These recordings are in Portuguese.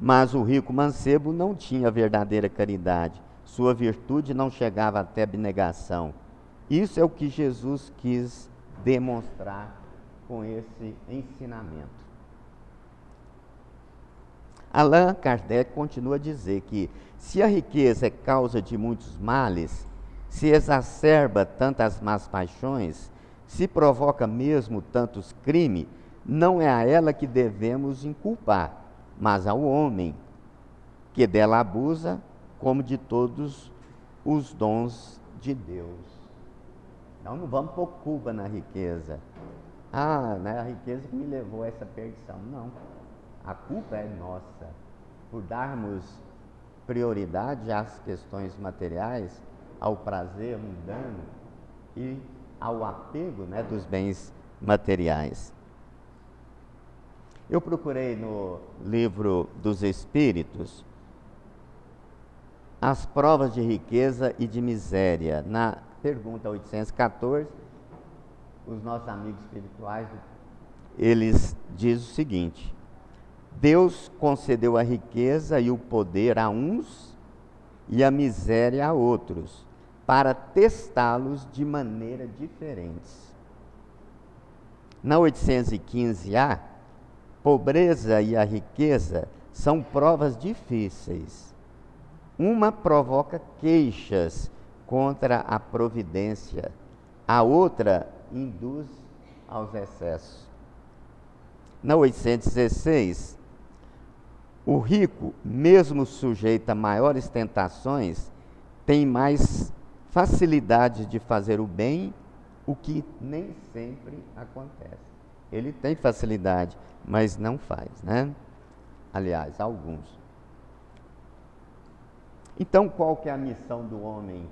Mas o rico mancebo não tinha verdadeira caridade. Sua virtude não chegava até abnegação. Isso é o que Jesus quis demonstrar com esse ensinamento. Allan Kardec continua a dizer que se a riqueza é causa de muitos males, se exacerba tantas más paixões, se provoca mesmo tantos crimes, não é a ela que devemos inculpar, mas ao homem, que dela abusa, como de todos os dons de Deus. Então não vamos pôr culpa na riqueza. Né, a riqueza que me levou a essa perdição. Não. A culpa é nossa, por darmos prioridade às questões materiais, ao prazer mundano e ao apego, né, dos bens materiais. Eu procurei no livro dos Espíritos as provas de riqueza e de miséria. Na pergunta 814, os nossos amigos espirituais, eles dizem o seguinte: Deus concedeu a riqueza e o poder a uns e a miséria a outros, para testá-los de maneira diferentes. Na 815A, pobreza e a riqueza são provas difíceis. Uma provoca queixas contra a providência, a outra induz aos excessos. Na 816, o rico, mesmo sujeito a maiores tentações, tem mais facilidade de fazer o bem, o que nem sempre acontece. Ele tem facilidade, mas não faz, né? Aliás, alguns. Então, qual que é a missão do homem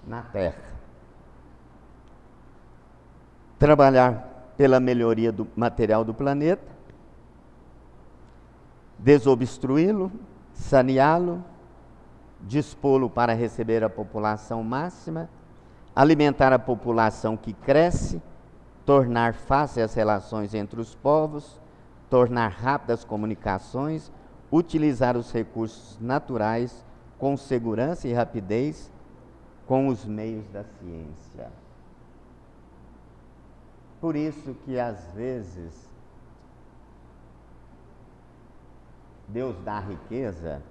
na Terra? Trabalhar pela melhoria do material do planeta, desobstruí-lo, saneá-lo, dispô-lo para receber a população máxima, alimentar a população que cresce, tornar fáceis as relações entre os povos, tornar rápidas as comunicações, utilizar os recursos naturais com segurança e rapidez, com os meios da ciência. Por isso que às vezes Deus dá riqueza,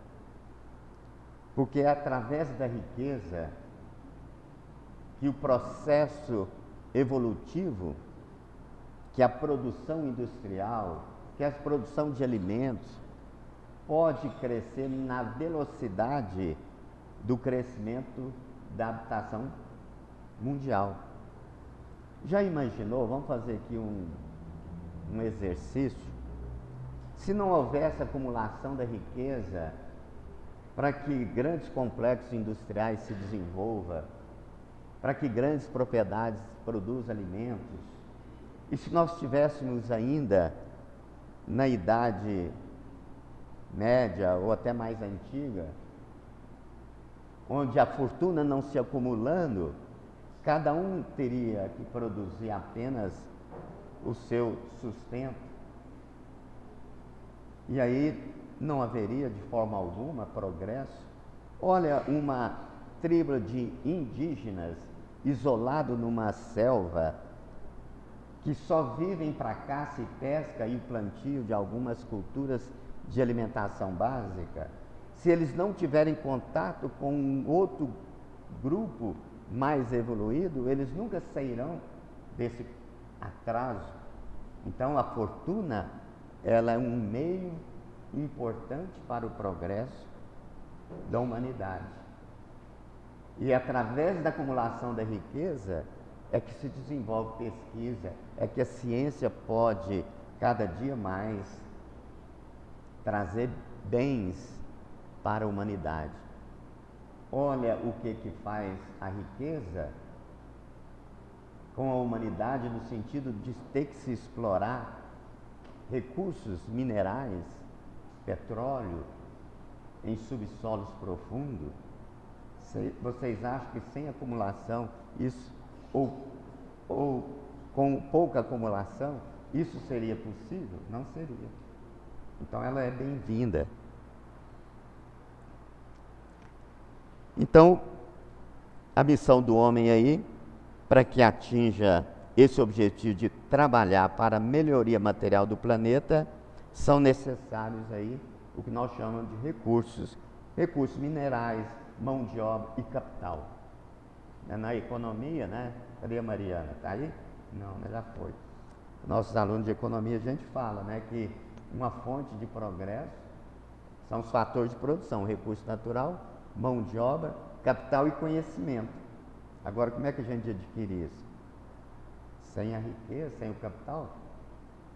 porque é através da riqueza que o processo evolutivo, que a produção industrial, que a produção de alimentos pode crescer na velocidade do crescimento da habitação mundial. Já imaginou? Vamos fazer aqui um exercício. Se não houvesse acumulação da riqueza para que grandes complexos industriais se desenvolvam, para que grandes propriedades produzam alimentos, e se nós estivéssemos ainda na idade média ou até mais antiga, onde a fortuna não se acumulando, cada um teria que produzir apenas o seu sustento, e aí não haveria de forma alguma progresso. Olha, uma tribo de indígenas isolado numa selva, que só vivem para caça e pesca e o plantio de algumas culturas de alimentação básica. Se eles não tiverem contato com um outro grupo mais evoluído, eles nunca sairão desse atraso. Então a fortuna, ela é um meio importante para o progresso da humanidade. E através da acumulação da riqueza é que se desenvolve pesquisa, é que a ciência pode cada dia mais trazer bens para a humanidade. Olha o que faz a riqueza com a humanidade, no sentido de ter que se explorar recursos minerais, petróleo, em subsolos profundos. Vocês acham que sem acumulação, isso, ou com pouca acumulação, isso seria possível? Não seria. Então ela é bem-vinda. Então, a missão do homem aí, para que atinja esse objetivo de trabalhar para a melhoria material do planeta, são necessários aí o que nós chamamos de recursos minerais, mão de obra e capital. Na economia, né? Cadê a Mariana? Está aí? Não, mas já foi. Nossos alunos de economia, a gente fala, né, que uma fonte de progresso são os fatores de produção, recurso natural, mão de obra, capital e conhecimento. Agora, como é que a gente adquire isso? Sem a riqueza, sem o capital?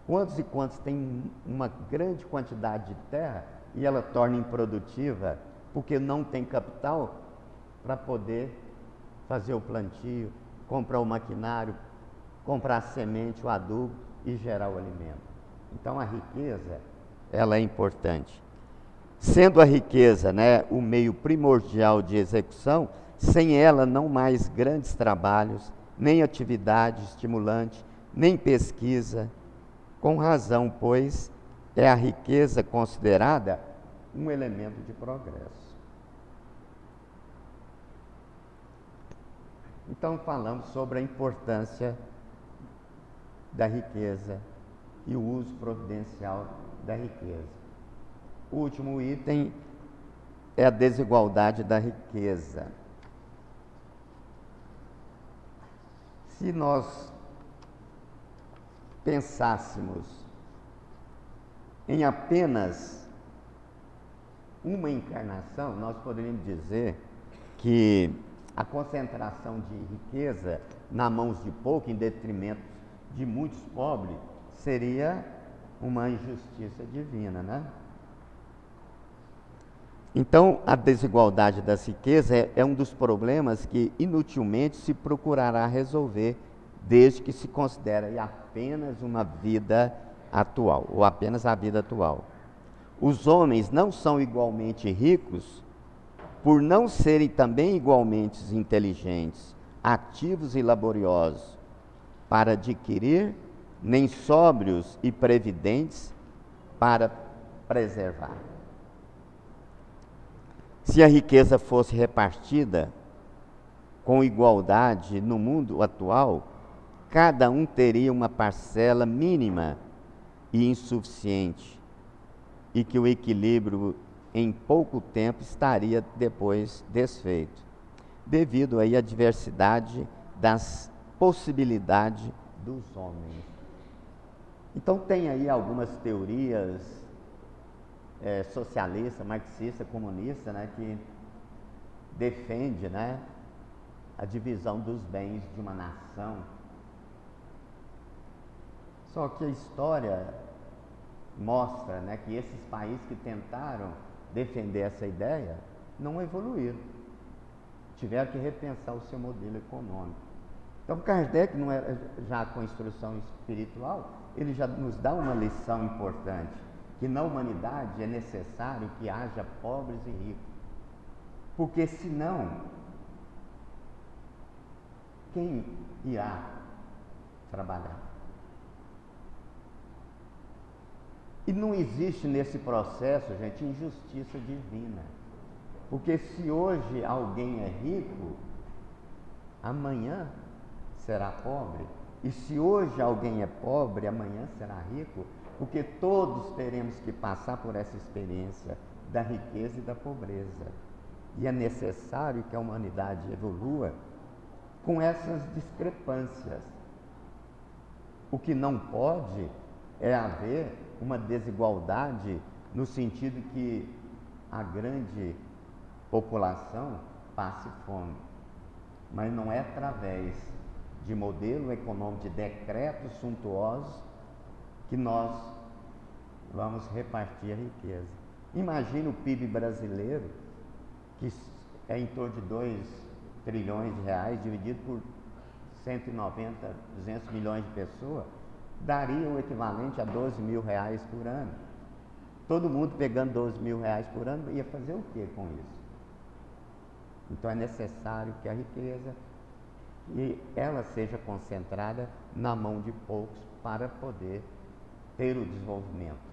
Quantos e quantos têm uma grande quantidade de terra e ela torna improdutiva porque não tem capital para poder fazer o plantio, comprar o maquinário, comprar a semente, o adubo e gerar o alimento. Então a riqueza, ela é importante. Sendo a riqueza, né, o meio primordial de execução, sem ela não mais grandes trabalhos, nem atividade estimulante, nem pesquisa. Com razão, pois, é a riqueza considerada um elemento de progresso. Então falamos sobre a importância da riqueza e o uso providencial da riqueza. O último item é a desigualdade da riqueza. Se nós pensássemos em apenas uma encarnação, nós poderíamos dizer que a concentração de riqueza nas mãos de poucos, em detrimento de muitos pobres, seria uma injustiça divina, né? Então, a desigualdade das riquezas é um dos problemas que inutilmente se procurará resolver, desde que se considere apenas uma vida atual, ou apenas a vida atual. Os homens não são igualmente ricos por não serem também igualmente inteligentes, ativos e laboriosos para adquirir, nem sóbrios e previdentes para preservar. Se a riqueza fosse repartida com igualdade no mundo atual, cada um teria uma parcela mínima e insuficiente, e que o equilíbrio em pouco tempo estaria depois desfeito, devido aí à diversidade das possibilidades dos homens. Então tem aí algumas teorias socialista, marxista, comunista, né, que defende, né, a divisão dos bens de uma nação. Só que a história mostra, né, que esses países que tentaram defender essa ideia não evoluíram, tiveram que repensar o seu modelo econômico. Então Kardec, não é, já com a instrução espiritual, ele já nos dá uma lição importante, que na humanidade é necessário que haja pobres e ricos, porque senão, quem irá trabalhar? E não existe nesse processo, gente, injustiça divina, porque se hoje alguém é rico, amanhã será pobre, e se hoje alguém é pobre, amanhã será rico, porque todos teremos que passar por essa experiência da riqueza e da pobreza. E é necessário que a humanidade evolua com essas discrepâncias. O que não pode é haver uma desigualdade no sentido que a grande população passe fome. Mas não é através de modelo econômico, de decretos suntuosos, que nós vamos repartir a riqueza. Imagina o PIB brasileiro, que é em torno de 2 trilhões de reais, dividido por 190, 200 milhões de pessoas, daria o equivalente a 12 mil reais por ano. Todo mundo pegando 12 mil reais por ano, ia fazer o que com isso? Então é necessário que a riqueza ela seja concentrada na mão de poucos para poder ter o desenvolvimento.